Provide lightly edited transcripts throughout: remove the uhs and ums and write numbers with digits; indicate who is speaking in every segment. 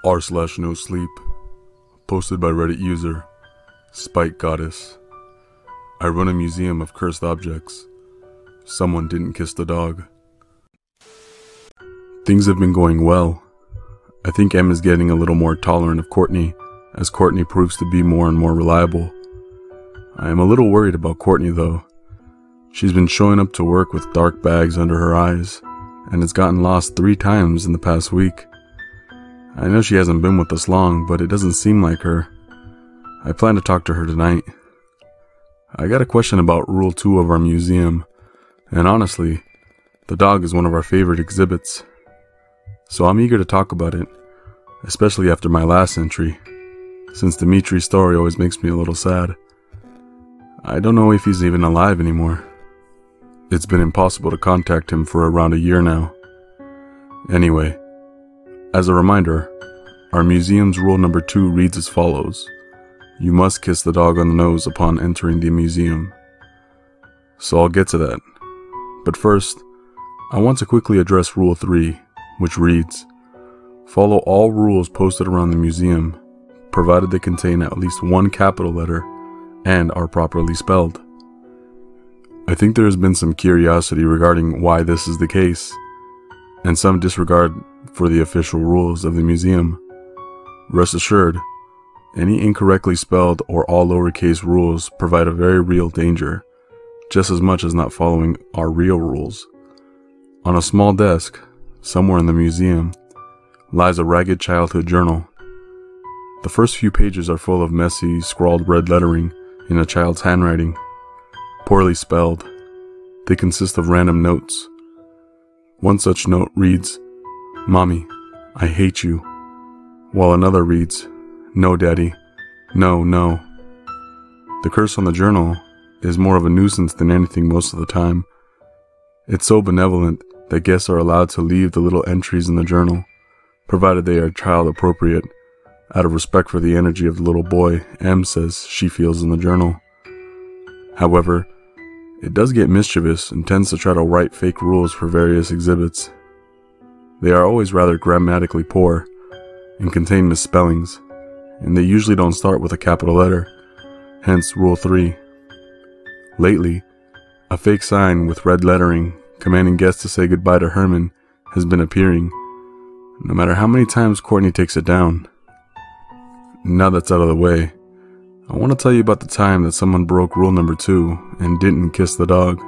Speaker 1: r/NoSleep, posted by Reddit user Spike Goddess. I run a museum of cursed objects. Someone didn't kiss the dog. Things have been going well. I think Em is getting a little more tolerant of Courtney, as Courtney proves to be more and more reliable. I am a little worried about Courtney though. She's been showing up to work with dark bags under her eyes, and has gotten lost 3 times in the past week. I know she hasn't been with us long, but it doesn't seem like her. I plan to talk to her tonight. I got a question about Rule 2 of our museum, and honestly, the dog is one of our favorite exhibits. So I'm eager to talk about it, especially after my last entry, since Dimitri's story always makes me a little sad. I don't know if he's even alive anymore. It's been impossible to contact him for around a year now. Anyway, as a reminder, our museum's rule number 2 reads as follows. You must kiss the dog on the nose upon entering the museum. So I'll get to that. But first, I want to quickly address Rule 3, which reads, follow all rules posted around the museum, provided they contain at least 1 capital letter and are properly spelled. I think there has been some curiosity regarding why this is the case, and some disregard for the official rules of the museum. Rest assured, any incorrectly spelled or all lowercase rules provide a very real danger, just as much as not following our real rules. On a small desk, somewhere in the museum, lies a ragged childhood journal. The first few pages are full of messy, scrawled red lettering in a child's handwriting. Poorly spelled, they consist of random notes. One such note reads, "Mommy, I hate you," while another reads, "No, Daddy, no, no." The curse on the journal is more of a nuisance than anything most of the time. It's so benevolent that guests are allowed to leave the little entries in the journal, provided they are child appropriate, out of respect for the energy of the little boy Em says she feels in the journal. However, it does get mischievous and tends to try to write fake rules for various exhibits. They are always rather grammatically poor and contain misspellings, and they usually don't start with a capital letter, hence Rule 3. Lately, a fake sign with red lettering commanding guests to say goodbye to Herman has been appearing, no matter how many times Courtney takes it down. Now that's out of the way, I want to tell you about the time that someone broke rule number 2 and didn't kiss the dog.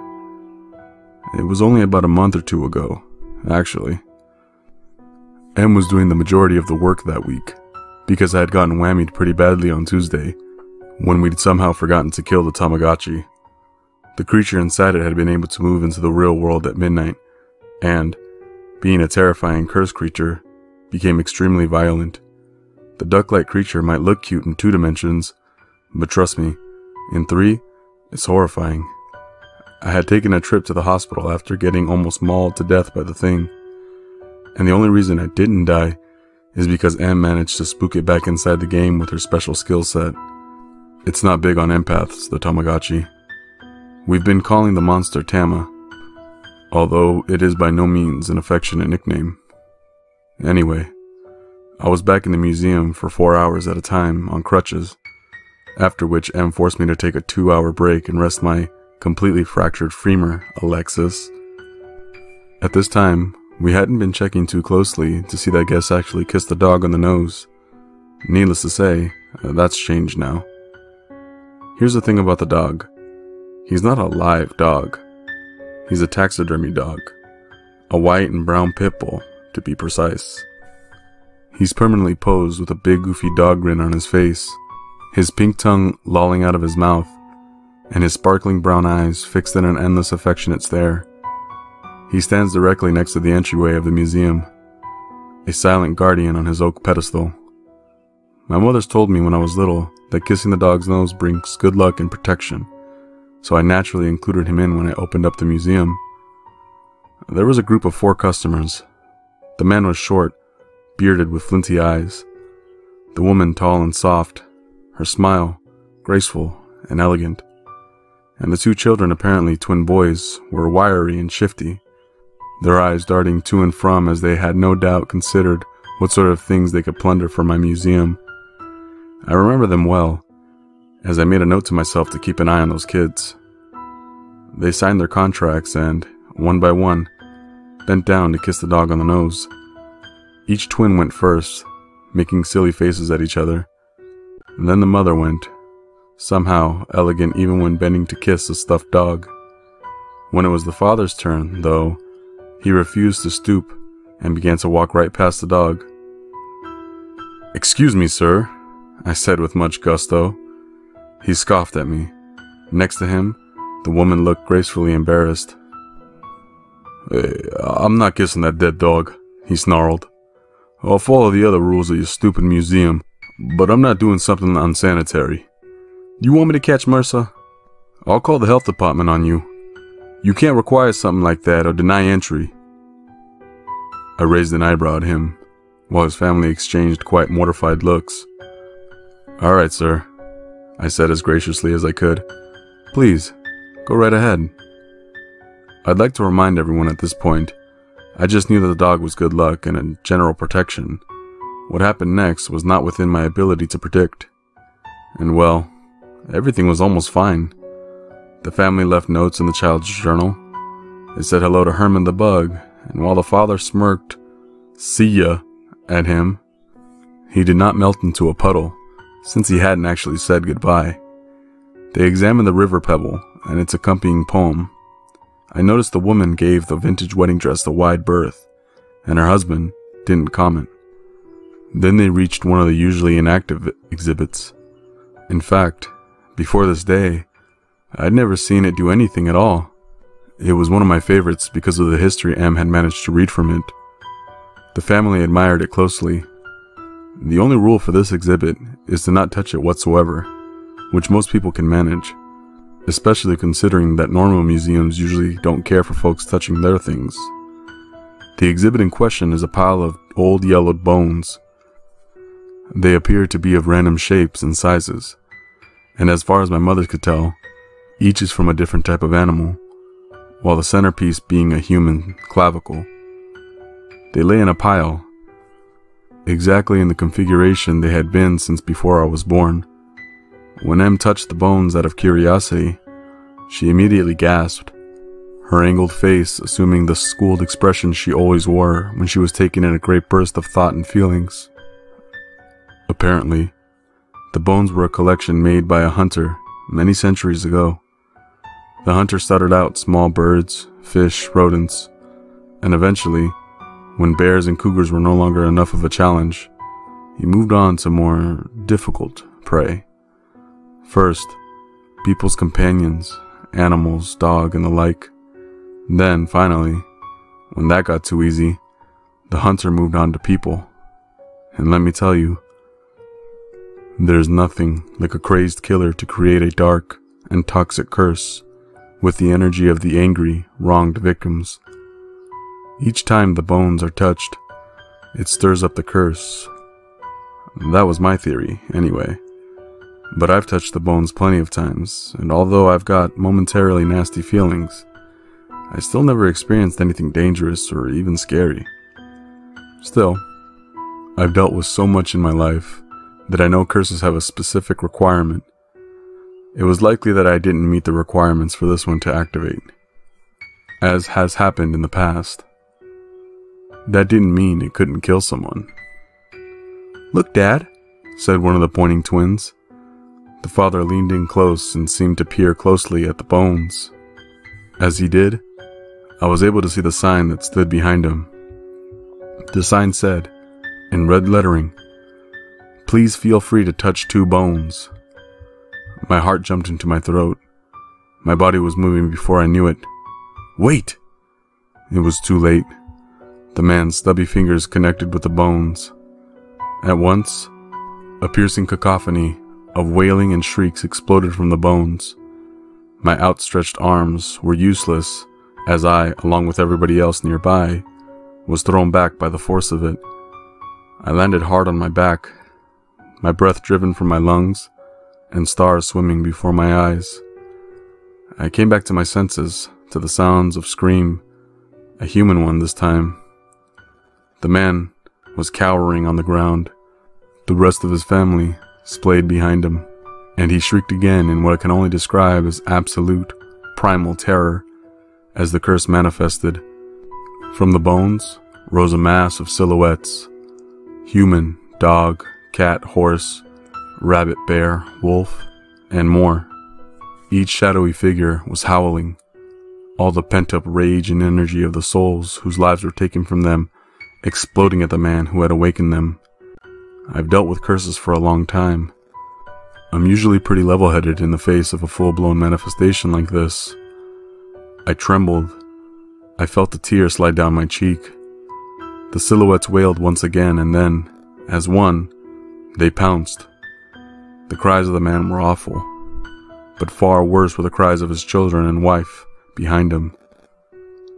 Speaker 1: It was only about a month or 2 ago, actually. Em was doing the majority of the work that week, because I had gotten whammied pretty badly on Tuesday, when we'd somehow forgotten to kill the Tamagotchi. The creature inside it had been able to move into the real world at midnight, and, being a terrifying cursed creature, became extremely violent. The duck-like creature might look cute in 2 dimensions, but trust me, in 3, it's horrifying. I had taken a trip to the hospital after getting almost mauled to death by the thing, and the only reason I didn't die is because Em managed to spook it back inside the game with her special skill set. It's not big on empaths, the Tamagotchi. We've been calling the monster Tama, although it is by no means an affectionate nickname. Anyway, I was back in the museum for 4 hours at a time on crutches, after which Em forced me to take a 2-hour break and rest my completely fractured femur, Alexis. At this time, we hadn't been checking too closely to see that guests actually kissed the dog on the nose. Needless to say, that's changed now. Here's the thing about the dog. He's not a live dog. He's a taxidermy dog. A white and brown pit bull, to be precise. He's permanently posed with a big goofy dog grin on his face, his pink tongue lolling out of his mouth, and his sparkling brown eyes fixed in an endless affectionate stare. He stands directly next to the entryway of the museum, a silent guardian on his oak pedestal. My mother's told me when I was little that kissing the dog's nose brings good luck and protection, so I naturally included him in when I opened up the museum. There was a group of 4 customers. The man was short, bearded with flinty eyes. The woman tall and soft, her smile graceful and elegant. And the 2 children, apparently twin boys, were wiry and shifty, their eyes darting to and from as they had no doubt considered what sort of things they could plunder from my museum. I remember them well, as I made a note to myself to keep an eye on those kids. They signed their contracts and, one by one, bent down to kiss the dog on the nose. Each twin went first, making silly faces at each other. And then the mother went, somehow elegant even when bending to kiss a stuffed dog. When it was the father's turn, though, he refused to stoop and began to walk right past the dog. "Excuse me, sir," I said with much gusto. He scoffed at me. Next to him, the woman looked gracefully embarrassed. "Hey, I'm not kissing that dead dog," he snarled. "I'll follow the other rules of your stupid museum, but I'm not doing something unsanitary. You want me to catch MRSA? I'll call the health department on you. You can't require something like that or deny entry." I raised an eyebrow at him, while his family exchanged quite mortified looks. "All right, sir," I said as graciously as I could. "Please, go right ahead." I'd like to remind everyone at this point, I just knew that the dog was good luck and a general protection. What happened next was not within my ability to predict. And well, everything was almost fine. The family left notes in the child's journal. They said hello to Herman the bug, and while the father smirked, "See ya," at him, he did not melt into a puddle, since he hadn't actually said goodbye. They examined the river pebble and its accompanying poem. I noticed the woman gave the vintage wedding dress a wide berth, and her husband didn't comment. Then they reached one of the usually inactive exhibits. In fact, before this day, I'd never seen it do anything at all. It was one of my favorites because of the history Em had managed to read from it. The family admired it closely. The only rule for this exhibit is to not touch it whatsoever, which most people can manage, especially considering that normal museums usually don't care for folks touching their things. The exhibit in question is a pile of old yellowed bones. They appear to be of random shapes and sizes, and as far as my mother could tell, each is from a different type of animal, while the centerpiece being a human clavicle. They lay in a pile, exactly in the configuration they had been since before I was born. When Em touched the bones out of curiosity, she immediately gasped, her angled face assuming the schooled expression she always wore when she was taken in a great burst of thought and feelings. Apparently, the bones were a collection made by a hunter many centuries ago. The hunter started out small birds, fish, rodents, and eventually, when bears and cougars were no longer enough of a challenge, he moved on to more difficult prey. First, people's companions, animals, dog, and the like. Then, finally, when that got too easy, the hunter moved on to people. And let me tell you, there's nothing like a crazed killer to create a dark and toxic curse with the energy of the angry, wronged victims. Each time the bones are touched, it stirs up the curse. That was my theory, anyway. But I've touched the bones plenty of times, and although I've got momentarily nasty feelings, I still never experienced anything dangerous or even scary. Still, I've dealt with so much in my life that I know curses have a specific requirement. It was likely that I didn't meet the requirements for this one to activate, as has happened in the past. That didn't mean it couldn't kill someone. "Look, Dad," said one of the pointing twins. The father leaned in close and seemed to peer closely at the bones. As he did, I was able to see the sign that stood behind him. The sign said, in red lettering, "Please feel free to touch 2 bones." My heart jumped into my throat. My body was moving before I knew it. Wait! It was too late. The man's stubby fingers connected with the bones. At once, a piercing cacophony of wailing and shrieks exploded from the bones. My outstretched arms were useless as I, along with everybody else nearby, was thrown back by the force of it. I landed hard on my back, my breath driven from my lungs, and stars swimming before my eyes. I came back to my senses, to the sounds of scream, a human one this time. The man, was cowering on the ground, the rest of his family splayed behind him, and he shrieked again in what I can only describe as absolute, primal terror as the curse manifested. From the bones rose a mass of silhouettes: human, dog, cat, horse, rabbit, bear, wolf, and more. Each shadowy figure was howling, all the pent-up rage and energy of the souls whose lives were taken from them exploding at the man who had awakened them. I've dealt with curses for a long time. I'm usually pretty level-headed in the face of a full-blown manifestation like this. I trembled. I felt a tear slide down my cheek. The silhouettes wailed once again, and then, as one, they pounced. The cries of the man were awful, but far worse were the cries of his children and wife behind him.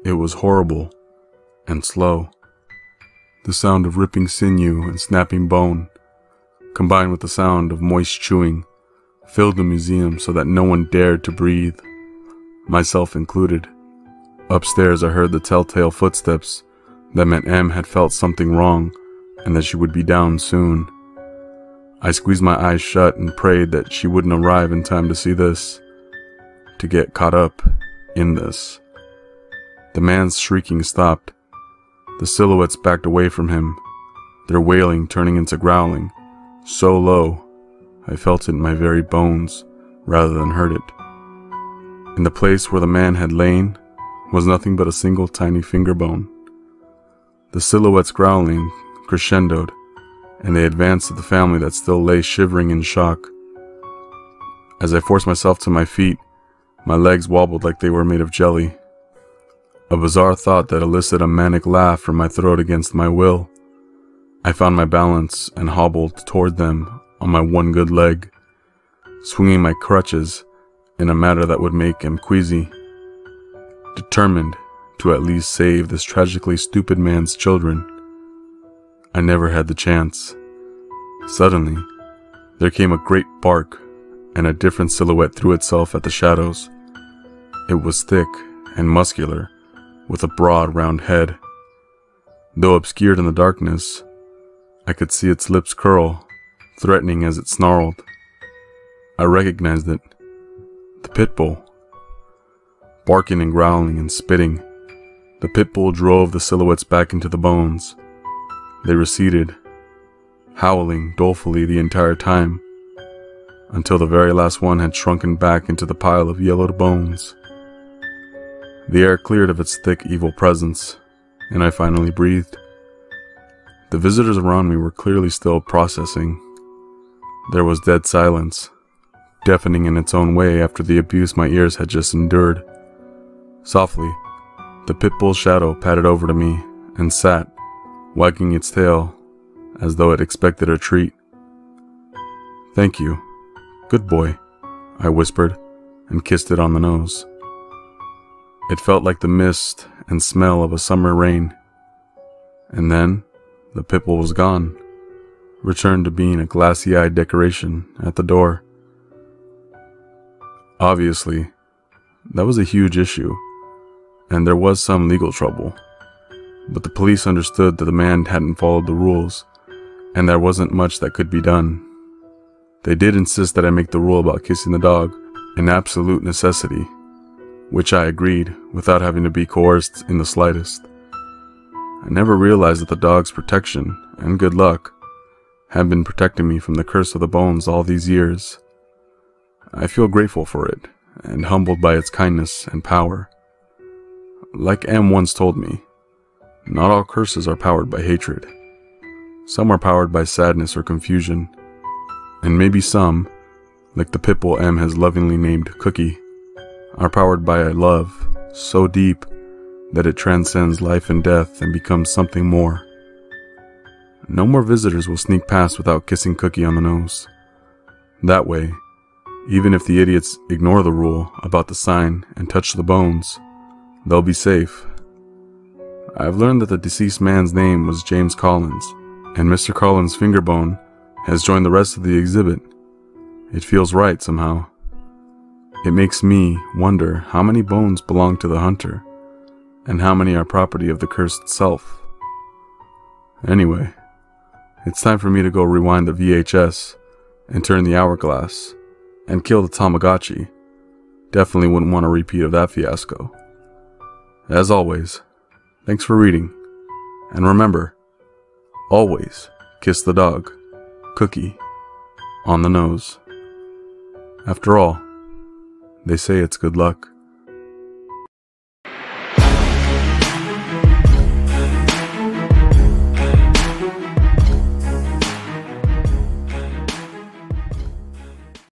Speaker 1: It was horrible and slow. The sound of ripping sinew and snapping bone, combined with the sound of moist chewing, filled the museum so that no one dared to breathe, myself included. Upstairs I heard the telltale footsteps that meant Em had felt something wrong and that she would be down soon. I squeezed my eyes shut and prayed that she wouldn't arrive in time to see this, to get caught up in this. The man's shrieking stopped. The silhouettes backed away from him, their wailing turning into growling, so low I felt it in my very bones rather than heard it. In the place where the man had lain was nothing but a single tiny finger bone. The silhouette's growling crescendoed, and they advanced to the family that still lay shivering in shock. As I forced myself to my feet, my legs wobbled like they were made of jelly. A bizarre thought that elicited a manic laugh from my throat against my will. I found my balance and hobbled toward them on my one good leg, swinging my crutches in a manner that would make him queasy, determined to at least save this tragically stupid man's children. I never had the chance. Suddenly, there came a great bark, and a different silhouette threw itself at the shadows. It was thick and muscular, with a broad, round head. Though obscured in the darkness, I could see its lips curl, threatening as it snarled. I recognized it. The pit bull. Barking and growling and spitting, the pit bull drove the silhouettes back into the bones. They receded, howling dolefully the entire time, until the very last one had shrunken back into the pile of yellowed bones. The air cleared of its thick, evil presence, and I finally breathed. The visitors around me were clearly still processing. There was dead silence, deafening in its own way after the abuse my ears had just endured. Softly, the pit bull's shadow padded over to me and sat, wagging its tail as though it expected a treat. "Thank you. Good boy," I whispered and kissed it on the nose. It felt like the mist and smell of a summer rain. And then, the pit bull was gone, returned to being a glassy-eyed decoration at the door. Obviously, that was a huge issue, and there was some legal trouble. But the police understood that the man hadn't followed the rules, and there wasn't much that could be done. They did insist that I make the rule about kissing the dog an absolute necessity, which I agreed without having to be coerced in the slightest. I never realized that the dog's protection and good luck had been protecting me from the curse of the bones all these years. I feel grateful for it and humbled by its kindness and power. Like M once told me, not all curses are powered by hatred. Some are powered by sadness or confusion, and maybe some, like the pit bull M has lovingly named Cookie, are powered by a love so deep that it transcends life and death and becomes something more. No more visitors will sneak past without kissing Cookie on the nose. That way, even if the idiots ignore the rule about the sign and touch the bones, they'll be safe. I've learned that the deceased man's name was James Collins, and Mr. Collins' finger bone has joined the rest of the exhibit. It feels right somehow. It makes me wonder how many bones belong to the hunter, and how many are property of the curse itself. Anyway, It's time for me to go rewind the VHS and turn the hourglass and kill the Tamagotchi. Definitely wouldn't want a repeat of that fiasco. As always, thanks for reading. And remember, always kiss the dog, Cookie, on the nose. After all, they say it's good luck.